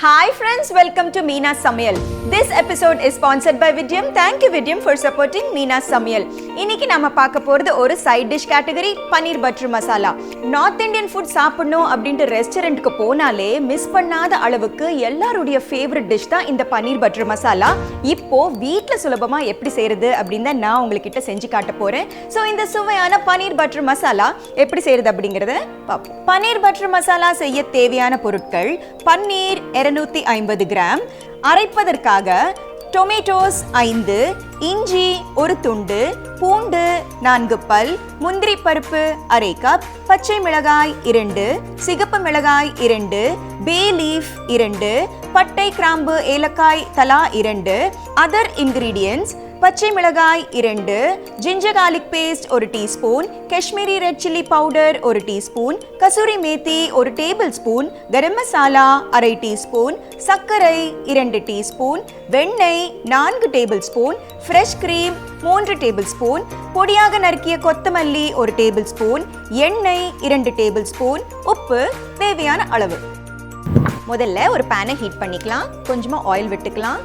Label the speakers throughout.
Speaker 1: Hi friends, welcome to Meena's Samayal. This episode is sponsored by VIDIEM. Thank you VIDIEM for supporting Meena's Samayal. இன்னைக்கு நாம பார்க்க போறது ஒரு side dish category paneer butter masala. North Indian food சாப்பிடணும் அப்படின்ட்டு ரெஸ்டாரண்ட்க்கு போனாலே miss பண்ணாத அளவுக்கு எல்லாருடைய ஃபேவரட் டிஷ் தான் இந்த பனீர் பட்டர் மசாலா. இப்போ வீட்ல சுலபமா எப்படி செய்யறது அப்படின்னு தான் நான் உங்ககிட்ட செஞ்சு காட்ட போறேன். ஸோ இந்த சுவையான பனீர் பட்டர் மசாலா எப்படி செய்யறது அப்படிங்கறத பார்ப்போம். பனீர் பட்டர் மசாலா செய்ய தேவையான பொருட்கள்: பன்னீர் 250 கிராம், அரைப்பதற்காக டொமேட்டோஸ் 5, இஞ்சி 1 துண்டு, பூண்டு 4 பல், முந்திரி பருப்பு அரை கப், பச்சை மிளகாய் 2, சிகப்பு மிளகாய் 2, பே லீஃப் 2, பட்டை கிராம்பு ஏலக்காய் தலா 2. அதர் இன்கிரீடியன்ட்ஸ்: பச்சை மிளகாய் 2, ginger garlic paste 1 teaspoon, Kashmiri red chilli powder 1 teaspoon, kasuri methi 1 tablespoon, garam masala அரை டீஸ்பூன், சர்க்கரை 2 டீஸ்பூன், வெண்ணெய் 4 tablespoon, fresh cream 3 tablespoon, பொடியாக நறுக்கிய கொத்தமல்லி 1 டேபிள் ஸ்பூன், எண்ணெய் 2 டேபிள் ஸ்பூன், உப்பு தேவையான அளவு. முதல்ல ஒரு பேனை ஹீட் பண்ணிக்கலாம். கொஞ்சமா ஆயில் விட்டுக்கலாம்.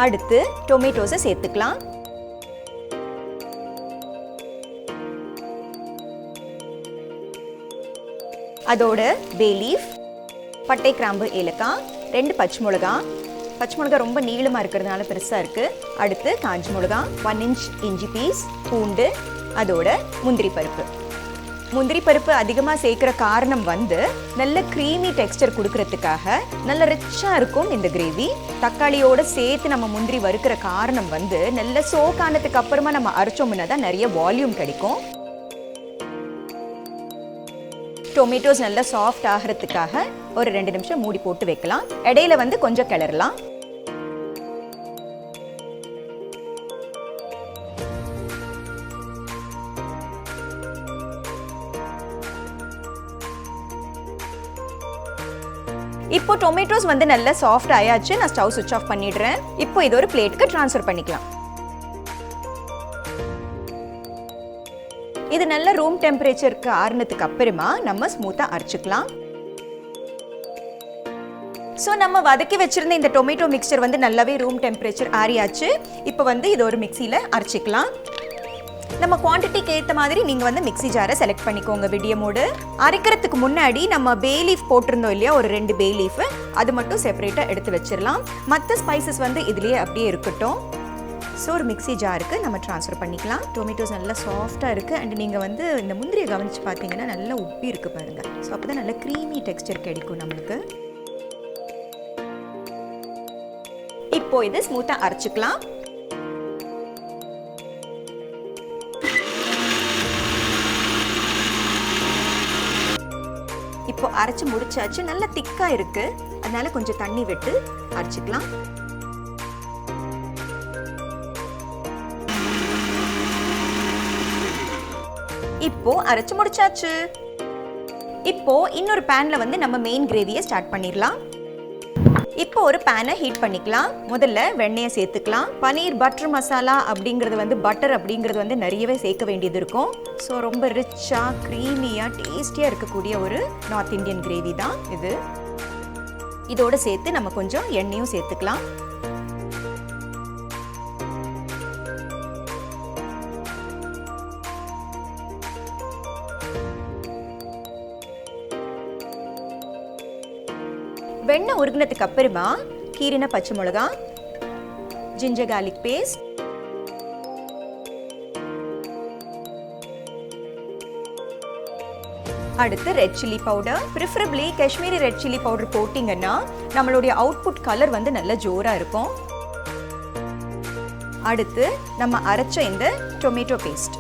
Speaker 1: அடுத்து டொமேட்டோஸை சேர்த்துக்கலாம். அதோட பே லீஃப், பட்டை கிராம்பு ஏலக்காய், 2 பச்சை மிளகாய் ரொம்ப நீளமாக இருக்கிறதுனால பெருசாக இருக்குது. அடுத்து காஞ்ச மிளகாய், 1 இன்ச் இஞ்சி பீஸ், பூண்டு, அதோட முந்திரி பருப்பு அதிகமாக சேர்க்குற காரணம் நல்ல க்ரீமி டெக்ஸ்டர் கொடுக்கறதுக்காக நல்ல ரிச்சாக இருக்கும் இந்த கிரேவி. தக்காளியோட சேர்த்து நம்ம முந்திரி வறுக்கிற காரணம் நல்ல சோக் ஆனதுக்கு அப்புறமா நம்ம அரைச்சோம்னா தான் நிறைய வால்யூம் கிடைக்கும். டொமேட்டோஸ் நல்லா சாஃப்ட் ஆகிறதுக்காக ஒரு 2 நிமிஷம் மூடி போட்டு வைக்கலாம். இடையில கொஞ்சம் கிளறலாம். இப்போ டொமேட்டோஸ் நல்லா சாஃப்ட் ஆயாச்சு. நான் ஸ்டவ் சுவிட்ச் ஆஃப் பண்ணிடுறேன். இப்போ இது ஒரு பிளேட்டுக்கு ட்ரான்ஸ்ஃபர் பண்ணிக்கலாம். இது நல்ல ரூம் டெம்பரேச்சருக்கு ஆறுனதுக்கு அப்புறமா நம்ம ஸ்மூத்தா அரைச்சுக்கலாம். ஸோ நம்ம வதக்கி வச்சிருந்த இந்த டொமேட்டோ மிக்சர் நல்லாவே ரூம் டெம்பரேச்சர் ஆறியாச்சு. இப்போ இது ஒரு மிக்சியில் அரைச்சிக்கலாம். நம்ம குவான்டிட்டிக்கு ஏற்ற மாதிரி நீங்கள் மிக்ஸி ஜாரை செலக்ட் பண்ணிக்கோங்க. விடியமோடு அரைக்கிறதுக்கு முன்னாடி நம்ம பே லீஃப் போட்டிருந்தோம் இல்லையா, ஒரு 2 பே லீஃப், அது மட்டும் செப்பரேட்டாக எடுத்து வச்சிடலாம். மற்ற ஸ்பைசஸ் இதுலேயே அப்படியே இருக்கட்டும். ஸோ ஒரு மிக்ஸி ஜாருக்கு நம்ம ட்ரான்ஸ்ஃபர் பண்ணிக்கலாம். டொமேட்டோஸ் நல்லா சாஃப்டாக இருக்குது. அண்ட் நீங்கள் இந்த முந்திரியை கவனித்து பார்த்தீங்கன்னா நல்லா உப்பி இருக்குது பாருங்கள். ஸோ அப்போ தான் நல்ல க்ரீமி டெக்ஸ்டர் கிடைக்கும் நம்மளுக்கு. இப்போ இது ஸ்மூத்தாக அரைச்சிக்கலாம். இப்போ அரைச்சு முடிச்சாச்சு. நல்ல திக்கா இருக்கு, அதனால கொஞ்சம் தண்ணி விட்டு அரைச்சுக்கலாம். இப்போ அரைச்சு முடிச்சாச்சு. இப்போ இன்னொரு பேன்ல நம்ம மெயின் கிரேவியை ஸ்டார்ட் பண்ணிடலாம். இப்போ ஒரு பேனை ஹீட் பண்ணிக்கலாம். முதல்ல வெண்ணெயை சேர்த்துக்கலாம். பனீர் பட்டர் மசாலா அப்படிங்கிறது பட்டர் அப்படிங்கிறது நிறையவே சேர்க்க வேண்டியது இருக்கும். ஸோ ரொம்ப ரிச்சாக க்ரீமியாக டேஸ்டியாக இருக்கக்கூடிய ஒரு நார்த் இந்தியன் கிரேவி தான் இது. இதோடு சேர்த்து நம்ம கொஞ்சம் எண்ணெயும் சேர்த்துக்கலாம். வெண்ணெய் உருகினதுக்கு அப்புறமா கீரின பச்சை மிளகாய், ஜிஞ்சர் garlic பேஸ்ட், அடுத்து red chilli powder. Preferably Kashmiri red chilli powder போட்டிங்கன்னா நம்மளுடைய அவுட்புட் கலர் நல்ல ஜோரா இருக்கும். அடுத்து நம்ம அரைச்ச இந்த டொமேட்டோ பேஸ்ட்,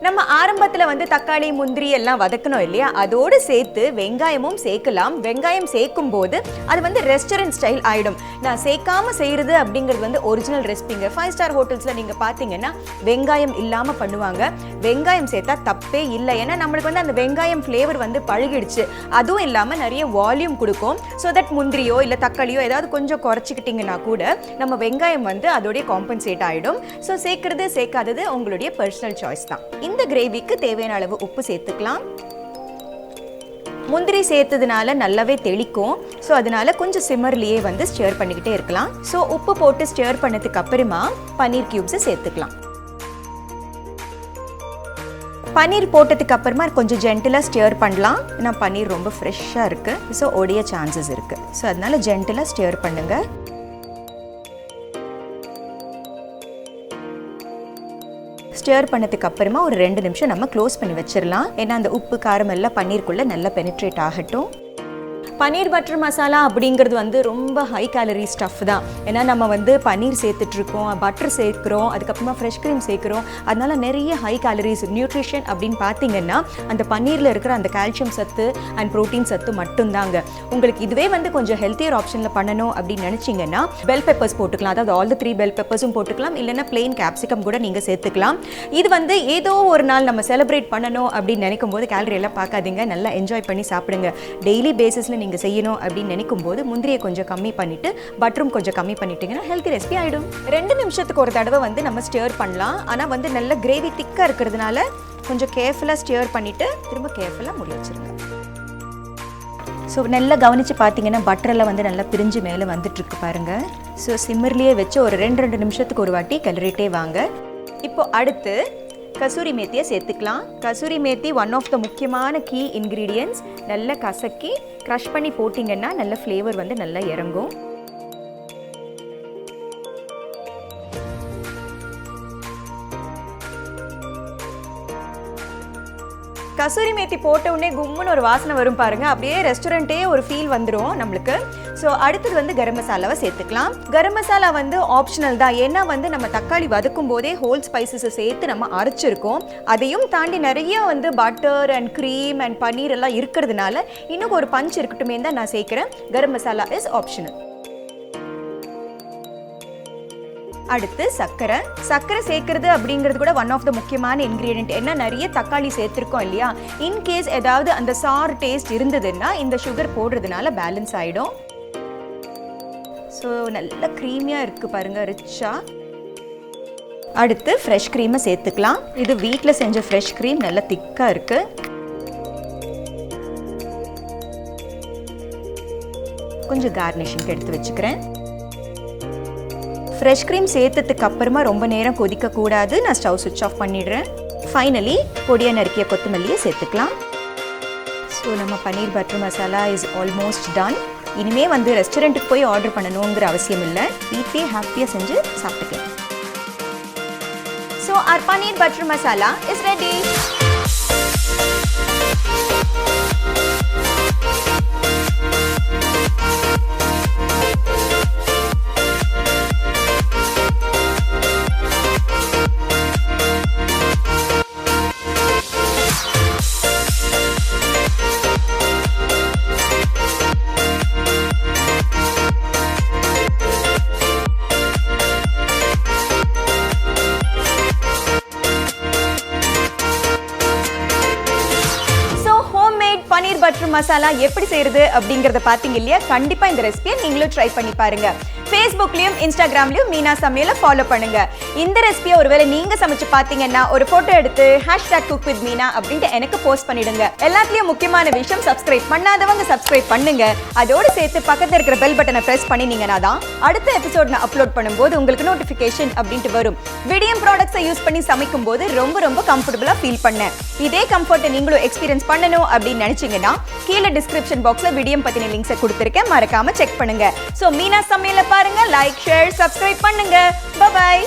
Speaker 1: நம்ம ஆரம்பத்தில் வந்து தக்காளி முந்திரி எல்லாம் வதக்கணும் இல்லையா, அதோடு சேர்த்து வெங்காயமும் சேர்க்கலாம். வெங்காயம் சேர்க்கும் போது அது வந்து ரெஸ்டாரண்ட் ஸ்டைல் ஆகிடும். நான் சேர்க்காம செய்கிறது அப்படிங்கிறது வந்து ஒரிஜினல் ரெசிபிங்க. 5 ஸ்டார் ஹோட்டல்ஸில் நீங்கள் பார்த்தீங்கன்னா வெங்காயம் இல்லாமல் பண்ணுவாங்க. வெங்காயம் சேர்த்தா தப்பே இல்லை, ஏன்னா நம்மளுக்கு வந்து அந்த வெங்காயம் ஃப்ளேவர் வந்து பழகிடுச்சு. அதுவும் இல்லாமல் நிறைய வால்யூம் கொடுக்கும். ஸோ தட் முந்திரியோ இல்லை தக்காளியோ ஏதாவது கொஞ்சம் குறைச்சிக்கிட்டிங்கன்னா கூட நம்ம வெங்காயம் வந்து அதோடைய காம்பன்சேட் ஆகிடும். ஸோ சேர்க்கறது சேர்க்காதது உங்களுடைய பர்சனல் சாய்ஸ் தான். இந்த கிரேவிக்கு தேவையான அளவு உப்பு சேர்த்துக்கலாம். முந்திரி சேர்த்ததுனால நல்லாவே தெளிக்கும். ஸோ அதனால கொஞ்சம் சிம்மர்லேயே வந்து ஸ்டியர் பண்ணிக்கிட்டே இருக்கலாம். ஸோ உப்பு போட்டு ஸ்டியர் பண்ணதுக்கு அப்புறமா பன்னீர் கியூப்ஸை சேர்த்துக்கலாம். பன்னீர் போட்டதுக்கு அப்புறமா கொஞ்சம் ஜென்டிலாக ஸ்டியர் பண்ணலாம். ஏன்னா பன்னீர் ரொம்ப ஃப்ரெஷ்ஷாக இருக்குது, ஸோ ஒடைய சான்சஸ் இருக்குது. ஸோ அதனால ஜென்டிலாக ஸ்டியர் பண்ணுங்கள். ஸ்டியர் பண்ணதுக்கு அப்புறமா ஒரு 2 நிமிஷம் நம்ம க்ளோஸ் பண்ணி வச்சிடலாம். ஏன்னா அந்த உப்பு காரம் எல்லாம் பன்னீருக்குள்ளே நல்லா பெனிட்ரேட் ஆகட்டும். பன்னீர் பட்டர் மசாலா அப்படிங்கிறது வந்து ரொம்ப ஹை கேலரி ஸ்டஃப் தான். ஏன்னா நம்ம வந்து பன்னீர் சேர்த்துட்ருக்கோம், பட்டர் சேர்க்குறோம், அதுக்கப்புறமா ஃப்ரெஷ் க்ரீம் சேர்க்குறோம். அதனால நிறைய ஹை கேலரிஸ். நியூட்ரிஷன் அப்படின்னு பார்த்தீங்கன்னா அந்த பன்னீரில் இருக்கிற அந்த கால்சியம் சத்து அண்ட் ப்ரோட்டீன் சத்து மட்டும்தாங்க. உங்களுக்கு இதுவே வந்து கொஞ்சம் ஹெல்த்தியர் ஆப்ஷனில் பண்ணணும் அப்படின்னு நினச்சிங்கன்னா பெல் பெப்பர்ஸ் போட்டுக்கலாம். அதாவது ஆல் த 3 பெல் பெப்பர்ஸும் போட்டுக்கலாம், இல்லைன்னா பிளெயின் கேப்சிகம் கூட நீங்கள் சேர்த்துக்கலாம். இது வந்து ஏதோ ஒரு நாள் நம்ம செலிப்ரேட் பண்ணணும் அப்படின்னு நினைக்கும் போது கேலரி எல்லாம் பார்க்காதீங்க, நல்லா என்ஜாய் பண்ணி சாப்பிடுங்க. டெய்லி பேசிஸில் நீங்கள் செய்யணும் அப்படின்னு நினைக்கும் போது முந்திரியை கொஞ்சம் கம்மி பண்ணிட்டு பட்டரும் கொஞ்சம் கம்மி பண்ணிட்டீங்கன்னா ஹெல்த்தி ரெசிபி ஆகிடும். 2 நிமிஷத்துக்கு ஒரு தடவை வந்து நம்ம ஸ்டியர் பண்ணலாம். ஆனால் வந்து நல்ல கிரேவி திக்காக இருக்கிறதுனால கொஞ்சம் கேர்ஃபுல்லாக ஸ்டியர் பண்ணிவிட்டு திரும்ப கேர்ஃபுல்லாக மூடி வச்சுருங்க. ஸோ நல்லா கவனித்து பார்த்தீங்கன்னா பட்டரெல்லாம் வந்து நல்லா பிரிஞ்சு மேலே வந்துட்டுருக்கு பாருங்கள். ஸோ சிம்மர்லேயே வச்சு ஒரு 2 நிமிஷத்துக்கு ஒரு வாட்டி கிளறிட்டே வாங்க. இப்போ அடுத்து கசூரி மேத்தியை சேர்த்துக்கலாம். Kasuri methi one of the முக்கியமான கீ இன்க்ரீடியன்ட்ஸ். நல்லா கசக்கி க்ரஷ் பண்ணி போட்டிங்கன்னா நல்ல ஃப்ளேவர் வந்து நல்லா இறங்கும். கசூரி மேத்தி போட்ட உடனே கும்முன்னு ஒரு வாசனை வரும் பாருங்க, அப்படியே ரெஸ்டாரண்ட்டே ஒரு ஃபீல் வந்துடும் நம்மளுக்கு. ஸோ அடுத்தது வந்து கரம் மசாலாவை சேர்த்துக்கலாம். கரம் மசாலா வந்து ஆப்ஷனல் தான், ஏன்னா வந்து நம்ம தக்காளி வதக்கும் போதே ஹோல் ஸ்பைசஸை சேர்த்து நம்ம அரைச்சிருக்கோம். அதையும் தாண்டி நிறைய வந்து பட்டர் அண்ட் க்ரீம் அண்ட் பன்னீர் எல்லாம் இருக்கிறதுனால இன்னும் ஒரு பஞ்ச் இருக்கட்டுமே தான் நான் சேர்க்குறேன். Garam masala is optional. அடுத்து சர்க்கரை சேர்க்கறது அப்படிங்கிறது கூட ஒன் ஆஃப் த முக்கியமான இன்க்ரீடியன்ட். ஏன்னா நிறைய தக்காளி சேர்த்துருக்கோம் இல்லையா, இன்கேஸ் ஏதாவது அந்த சார் டேஸ்ட் இருந்ததுன்னா இந்த சுகர் போடுறதுனால பேலன்ஸ் ஆகிடும். ஸோ நல்ல க்ரீமியாக இருக்குது பாருங்கள், ரிச்சாக. அடுத்து ஃப்ரெஷ் க்ரீமை சேர்த்துக்கலாம். இது வீட்டில் செஞ்ச ஃப்ரெஷ் க்ரீம், நல்லா திக்காக இருக்குது. கொஞ்சம் கார்னிஷிங்க்கு எடுத்து வச்சுக்கிறேன். ஃப்ரெஷ் க்ரீம் சேர்த்ததுக்கு அப்புறமா ரொம்ப நேரம் கொதிக்கக்கூடாது. நான் ஸ்டவ் சுவிட்ச் ஆஃப் பண்ணிடுறேன். ஃபைனலி பொடியாக நறுக்கிய கொத்தமல்லியை சேர்த்துக்கலாம். ஸோ நம்ம paneer butter masala is almost done. இனிமேல் வந்து ரெஸ்டாரண்ட்டுக்கு போய் ஆர்டர் பண்ணணுங்கிற அவசியம் இல்லை, வீட்லேயே ஹாப்பியாக செஞ்சு சாப்பிட்டுக்கலாம். So our paneer butter masala is ready. Paneer butter masala எப்படி செய்யறது அப்படிங்கறத பாத்தீங்க இல்லையா? கண்டிப்பா இந்த ரெசிபியை நீங்களும் ட்ரை பண்ணி பாருங்க. ஃபேஸ்புக்லயும் இன்ஸ்டாகிராம்லயும் மீனா சமையலை ஃபாலோ பண்ணுங்க. இந்த ரெசிபியை ஒருவேளை நீங்க சமைச்சு பாத்தீங்கன்னா ஒரு போட்டோ எடுத்து #cook_with_meena அப்படின்ட்டு எனக்கு போஸ்ட் பண்ணிடுங்க. எல்லாத்துலயும் முக்கியமான விஷயம், சப்ஸ்கிரைப் பண்ணாதவங்க சப்ஸ்கிரைப் பண்ணுங்க. அதோடு சேர்த்து பக்கத்துல இருக்கிற பெல் பட்டனை பிரஸ் பண்ணினீங்கன்னா தான் அடுத்த எபிசோட் நான் அப்லோட் பண்ணும்போது உங்களுக்கு நோட்டிபிகேஷன் அப்படின்ட்டு வரும். விடியம் ப்ராடக்ட்ஸை யூஸ் பண்ணி சமைக்கும் போது ரொம்ப கம்ஃபர்டபுளா ஃபீல் பண்ணேன். இதே கம்ஃபர்ட்டை நீங்களும் எக்ஸ்பீரியன்ஸ் பண்ணணும் அப்படின்னு நினைச்சீங்கன்னா கீழே டிஸ்கிரிப்ஷன் பாக்ஸ்ல விடியம் பத்தின லிங்க்ஸை கொடுத்திருக்கேன், மறக்காம செக் பண்ணுங்க. சோ மீனா சமையலை பாருங்க, லைக், ஷேர், சப்ஸ்கிரைப் பண்ணுங்க. Bye by.